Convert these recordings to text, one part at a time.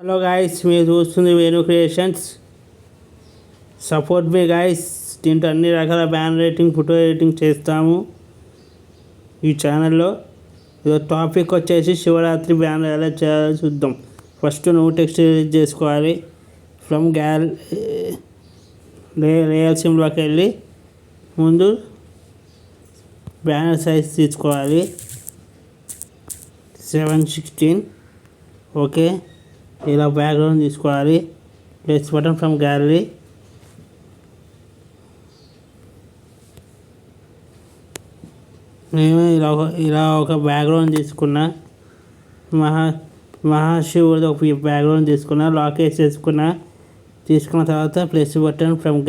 Hello guys, మీరు చూస్తుంది Venu creations. Support మీ guys. దీంట్లో అన్ని రకాల బ్యానర్ రేటింగ్, ఫోటో ఎడిటింగ్ చేస్తాము ఈ ఛానల్లో. టాపిక్ వచ్చేసి శివరాత్రి బ్యానర్ ఎలా చేయాలో చూద్దాం. ఫస్ట్ నువ్వు టెక్స్ట్ రిలీజ్ చేసుకోవాలి. ఫ్రమ్ లేయర్ సిమ్లోకి వెళ్ళి ముందు బ్యానర్ సైజ్ తీసుకోవాలి 716. ఓకే, ఇలా బ్యాక్గ్రౌండ్ తీసుకోవాలి. Place button from gallery. నేను ఇలా ఒక బ్యాక్గ్రౌండ్ తీసుకున్నా. మహాశివుడిది ఒక బ్యాక్గ్రౌండ్ తీసుకున్నా. లాక్ వేసేసుకున్నా. తీసుకున్న తర్వాత ప్లస్ బటన్ ఫ్రమ్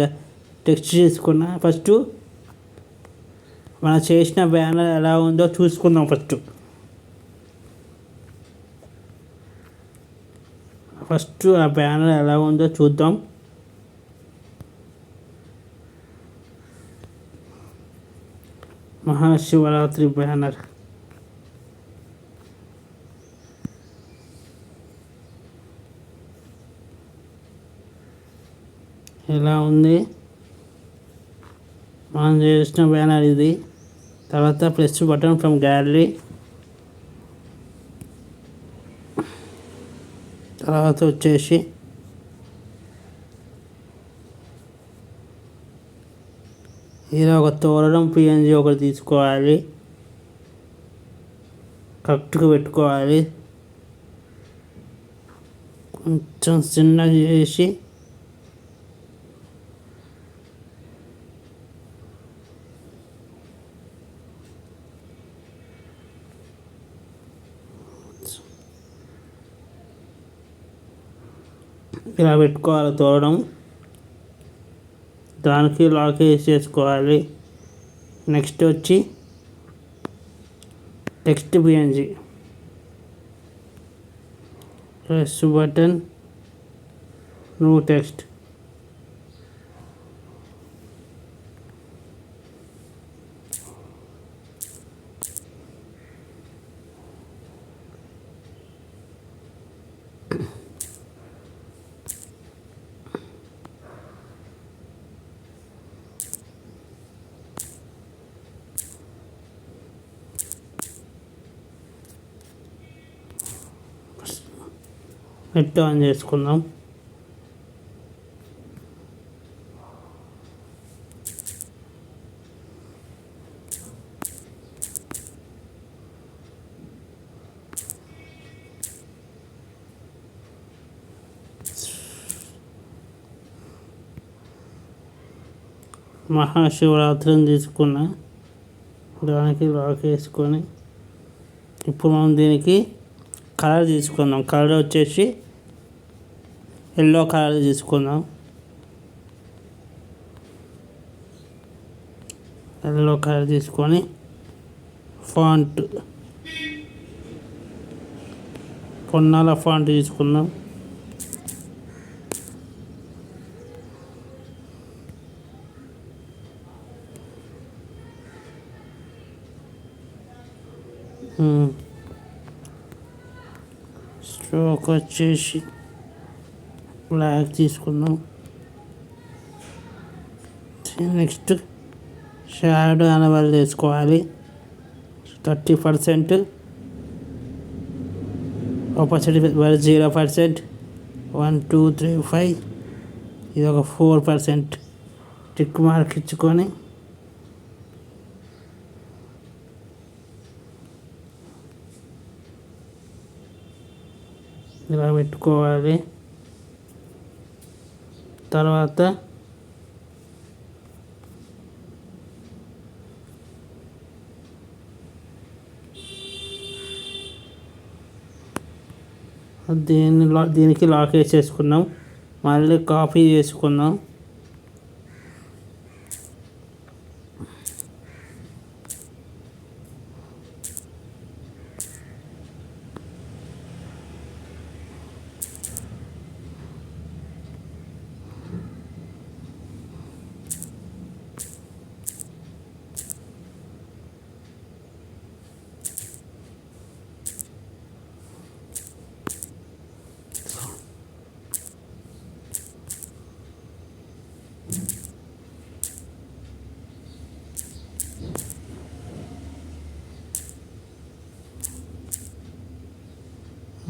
టెక్స్ట్ తీసుకున్నా. ఫస్ట్ మనం చేసిన బ్యానర్ ఎలా ఉందో చూసుకుందాం. ఫస్ట్ ఆ బ్యానర్ ఎలా ఉందో చూద్దాం. మహాశివరాత్రి బ్యానర్ ఎలా ఉంది? మనం చేసిన బ్యానర్ ఇది. తర్వాత ప్లస్ బటన్ ఫ్రమ్ గ్యాలరీ. తర్వాత వచ్చేసి ఇలా ఒక తోరణం పిఎన్జీ ఒకటి తీసుకోవాలి. కరెక్ట్గా పెట్టుకోవాలి. కొంచెం చిన్నగా చేసి ఇలా పెట్టుకోవాలి తోరణం. దానికి లాక్ వేసేసుకోవాలి. నెక్స్ట్ వచ్చి text PNG. Press button, new text. Net on చేసుకుందాం. మహాశివరాత్రిని తీసుకున్న దానికి లాక్ వేసుకొని ఇప్పుడు మనం దీనికి కలర్ తీసుకుందాం. కలర్ వచ్చేసి ఎల్లో కలర్ తీసుకుందాం. ఎల్లో కలర్ తీసుకొని ఫాంట్ పొన్నాల ఫాంట్ తీసుకుందాం. స్ట్రోక్ వచ్చేసి బ్లాక్ తీసుకుందాం. నెక్స్ట్ షాడో అనబల్ చేసుకోవాలి. 30%. ఆపోజిట్ 0%. 1 2 3 5. ఇది ఒక 4%. టిక్ మార్క్ ఇచ్చుకొని ఇలా పెట్టుకోవాలి. తర్వాత దీనికి లాక్ వేసేసుకున్నాం. మళ్ళీ కాపీ చేసుకుందాం.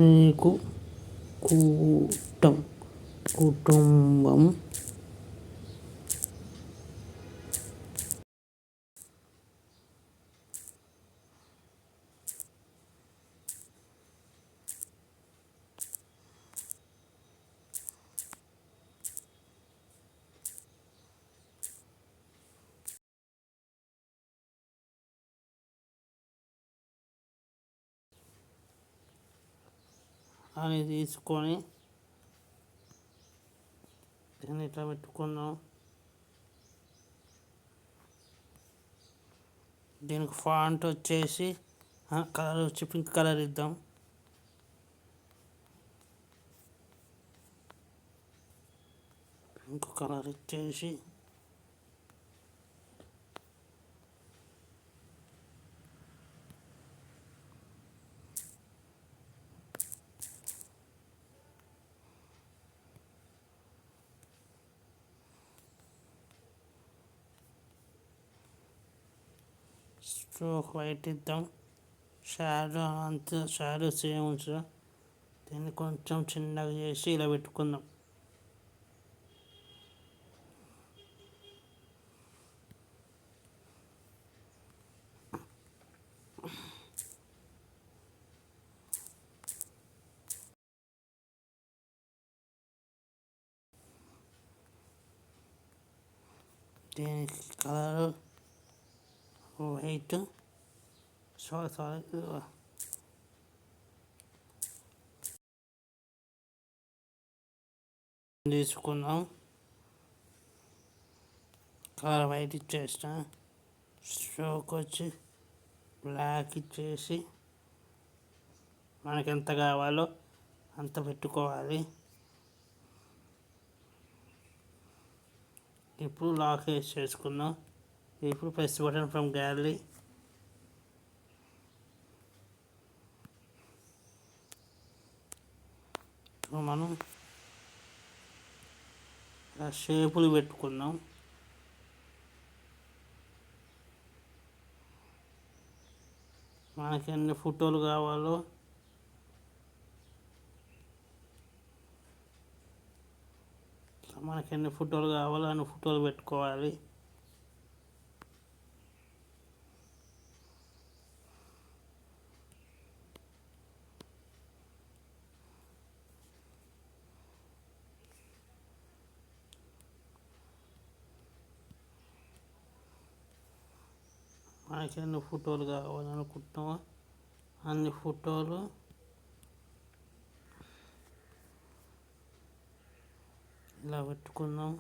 నీకు కూటం కుటుంబం అని తీసుకొని దీన్ని ఇట్లా పెట్టుకున్నాం. దీనికి ఫాంట్ వచ్చేసి కలర్ వచ్చి పింక్ కలర్ ఇద్దాం. పింక్ కలర్ ఇచ్చేసి స్ట్రోక్ వైట్ ఇద్దాం. షాడో అంత షాడో సేమ్ ఉంచుదాం. దీన్ని కొంచెం చిన్నగా చేసి ఇలా పెట్టుకుందాం. దీనికి కలర్ వైట్ సారీ తీసుకుందాం. కలర్ వైట్ ఇచ్చేస్తా. స్ట్రోక్ వచ్చి బ్లాక్ ఇచ్చేసి మనకి ఎంత కావాలో అంత పెట్టుకోవాలి. ఇప్పుడు లాక్ చేసుకుందాం. ఇప్పుడు ప్రెస్ బటన్ ఫ్రమ్ గ్యాలరీ. మనం షేపులు పెట్టుకుందాం. మనకి ఎన్ని ఫోటోలు కావాలో అన్ని ఫోటోలు పెట్టుకోవాలి. మనకి ఎన్ని ఫోటోలు కావాలనుకుంటున్నామో అన్ని ఫోటోలు ఇలా పెట్టుకుందాం.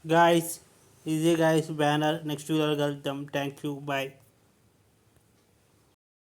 గాయస్ ఇదే గాయస్ బ్యానర్. నెక్స్ట్ వీడియోలో కలుద్దాం. Thank you. బాయ్.